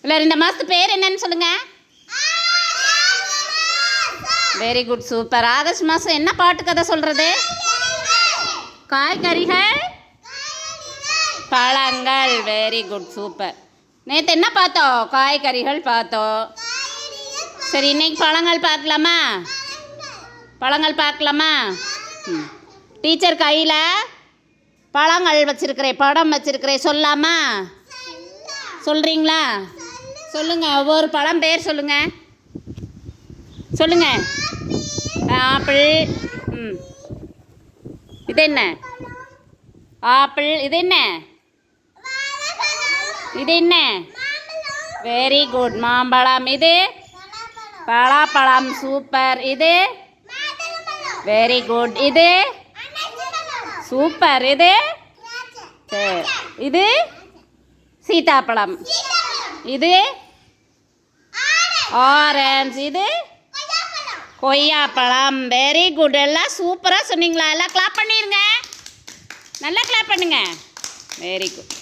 இல்லை இந்த மாதத்து பேர் என்னன்னு சொல்லுங்க. Very good, super. ஆகஸ்ட் மாதம் என்ன பாட்டு கதை சொல்கிறது? காய்கறிகள், பழங்கள். Very good, super. நேற்று என்ன பார்த்தோம்? காய்கறிகள் பார்த்தோம். சரி, இன்னைக்கு பழங்கள் பார்க்கலாமா? பழங்கள் பார்க்கலாமா? டீச்சர் கையில் பழங்கள் வச்சுருக்கிறேன், படம் வச்சுருக்கிறேன். சொல்லாமா? சொல்கிறீங்களா? சொல்லுங்கள், ஒவ்வொரு பழம் பேர் சொல்லுங்கள். சொல்லுங்கள். ஆப்பிள். இது என்ன? ஆப்பிள். இது என்ன? இது என்ன? வெரி குட், மாம்பழம். இது பலாப்பழம். சூப்பர். இது வெரி குட். இது சூப்பர். இது சரி. இது சீதாப்பழம். இது ஆரஞ்சு. இது கொய்யாப்பழம். Very good. எல்லாம் சூப்பராக சொன்னீங்களா? எல்லாம் கிளாப் பண்ணிடுங்க. நல்லா கிளாப் பண்ணுங்க. Very good.